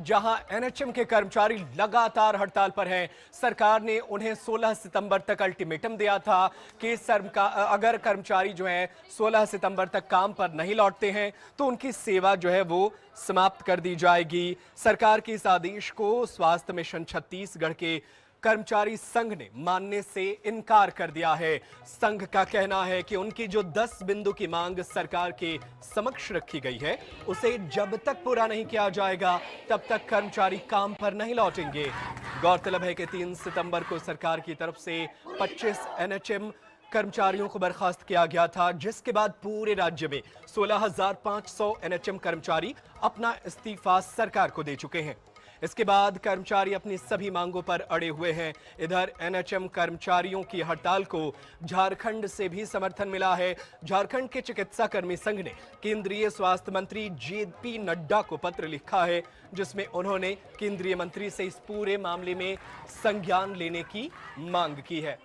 जहां एनएचएम के कर्मचारी लगातार हड़ताल पर हैं। सरकार ने उन्हें 16 सितंबर तक अल्टीमेटम दिया था कि अगर कर्मचारी जो हैं 16 सितंबर तक काम पर नहीं लौटते हैं तो उनकी सेवा जो है वो समाप्त कर दी जाएगी। सरकार के इस आदेश को स्वास्थ्य मिशन छत्तीसगढ़ के कर्मचारी संघ ने मानने से इनकार कर दिया है। संघ का कहना है कि उनकी जो 10 बिंदु की मांग सरकार के समक्ष रखी गई है उसे जब तक पूरा नहीं किया जाएगा तब तक कर्मचारी काम पर नहीं लौटेंगे। गौरतलब है कि 3 सितंबर को सरकार की तरफ से 25 एनएचएम कर्मचारियों को बर्खास्त किया गया था, जिसके बाद पूरे राज्य में 16,500 एनएचएम कर्मचारी अपना इस्तीफा सरकार को दे चुके हैं। इसके बाद कर्मचारी अपनी सभी मांगों पर अड़े हुए हैं। इधर एनएचएम कर्मचारियों की हड़ताल को झारखंड से भी समर्थन मिला है। झारखंड के चिकित्सा कर्मी संघ ने केंद्रीय स्वास्थ्य मंत्री जेपी नड्डा को पत्र लिखा है, जिसमें उन्होंने केंद्रीय मंत्री से इस पूरे मामले में संज्ञान लेने की मांग की है।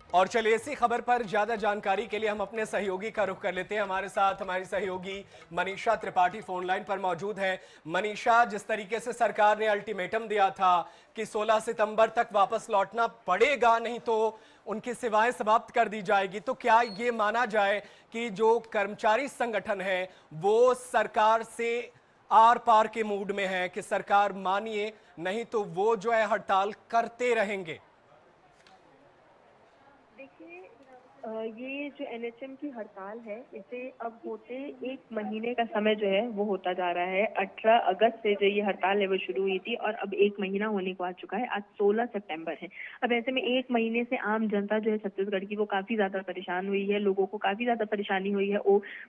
और चलिए इसी खबर पर ज्यादा जानकारी के लिए हम अपने सहयोगी का रुख कर लेते हैं। हमारे साथ हमारी सहयोगी मनीषा त्रिपाठी फोन लाइन पर मौजूद है। मनीषा, जिस तरीके से सरकार ने अल्टीमेटम दिया था कि 16 सितंबर तक वापस लौटना पड़ेगा, नहीं तो उनकी सेवाएं समाप्त कर दी जाएगी, तो क्या ये माना जाए कि जो कर्मचारी संगठन है वो सरकार से आर पार के मूड में है कि सरकार मानिए, नहीं तो वो जो है हड़ताल करते रहेंगे? देखिए, ये जो एनएचएम की हड़ताल है, इसे अब होते 1 महीने का समय जो है वो होता जा रहा है। 18 अगस्त से जो ये हड़ताल है वो शुरू हुई थी और अब 1 महीना होने को आ चुका है। आज 16 सितंबर है। अब ऐसे में 1 महीने से आम जनता जो है छत्तीसगढ़ की वो काफी ज्यादा परेशान हुई है। लोगों को काफी ज्यादा परेशानी हुई है।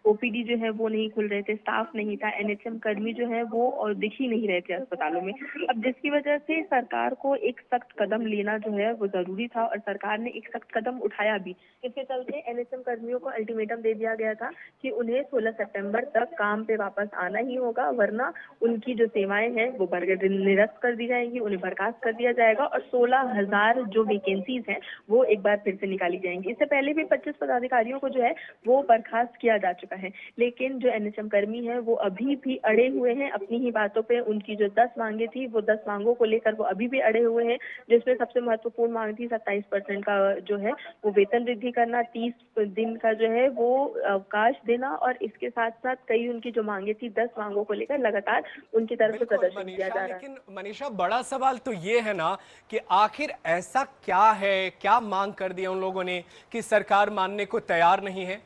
ओपीडी जो है वो नहीं खुल रहे थे, स्टाफ नहीं था, एनएचएम कर्मी जो है वो और दिख ही नहीं रहे थे अस्पतालों में। अब जिसकी वजह से सरकार को एक सख्त कदम लेना जो है वो जरूरी था और सरकार ने एक सख्त कदम उठाया भी। इसके चलते एनएचएम कर्मियों को अल्टीमेटम दे दिया गया था कि उन्हें 16 सितंबर तक काम पे वापस आना ही होगा, वरना उनकी जो सेवाएं हैं वो निरस्त कर दी जाएंगी, उन्हें बर्खास्त कर दिया जाएगा और 16,000 जो वैकेंसीज हैं वो एक बार फिर से निकाली जाएंगी। इससे पहले भी 25 पदाधिकारियों को जो है वो बर्खास्त किया जा चुका है, लेकिन जो एनएचएम कर्मी है वो अभी भी अड़े हुए हैं अपनी ही बातों पे। उनकी जो 10 मांगे थी वो 10 मांगों को लेकर वो अभी भी अड़े हुए हैं, जिसमें सबसे महत्वपूर्ण मांग थी 27% का जो है वो वेतन वृद्धि करना, 30 दिन का जो है वो अवकाश देना और इसके साथ साथ कई उनकी जो मांगे थी 10 मांगों को लेकर लगातार उनकी तरफ से प्रदर्शन किया जा रहा है। लेकिन मनीषा, बड़ा सवाल तो ये है ना कि आखिर ऐसा क्या है, क्या मांग कर दिया उन लोगों ने कि सरकार मानने को तैयार नहीं है?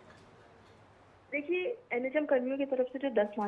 देखिए, एनएचएम कर्मियों की तरफ से जो 10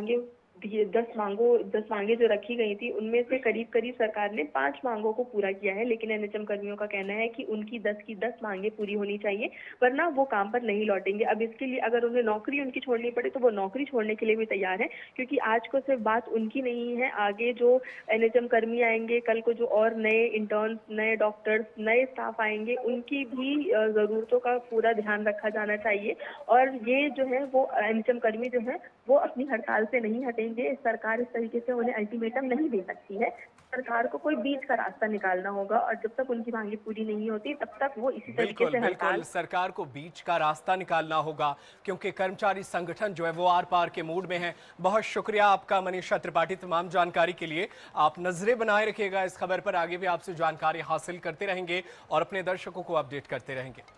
मांगे जो रखी गई थी उनमें से करीब सरकार ने 5 मांगों को पूरा किया है, लेकिन एनएचएम कर्मियों का कहना है कि उनकी 10 की 10 मांगे पूरी होनी चाहिए, वरना वो काम पर नहीं लौटेंगे। अब इसके लिए अगर उन्हें नौकरी उनकी छोड़नी पड़े तो वो नौकरी छोड़ने के लिए भी तैयार है, क्योंकि आज को सिर्फ बात उनकी नहीं है। आगे जो एनएचएम कर्मी आएंगे, कल को जो और नए इंटर्न्स, नए डॉक्टर्स, नए स्टाफ आएंगे, उनकी भी जरूरतों का पूरा ध्यान रखा जाना चाहिए। और ये जो है वो एनएचएम कर्मी जो है वो अपनी हड़ताल से नहीं हटेंगे। सरकार इस तरीके से उन्हें अल्टीमेटम नहीं दे सकती है। सरकार को कोई बीच का रास्ता निकालना होगा और जब तक उनकी मांगे पूरी नहीं होती तब तक वो इसी तरीके से बिल्कुल सरकार को बीच का रास्ता निकालना होगा, क्योंकि कर्मचारी संगठन जो है वो आर पार के मूड में है। बहुत शुक्रिया आपका मनीषा त्रिपाठी तमाम जानकारी के लिए। आप नजरें बनाए रखिएगा इस खबर पर, आगे भी आपसे जानकारी हासिल करते रहेंगे और अपने दर्शकों को अपडेट करते रहेंगे।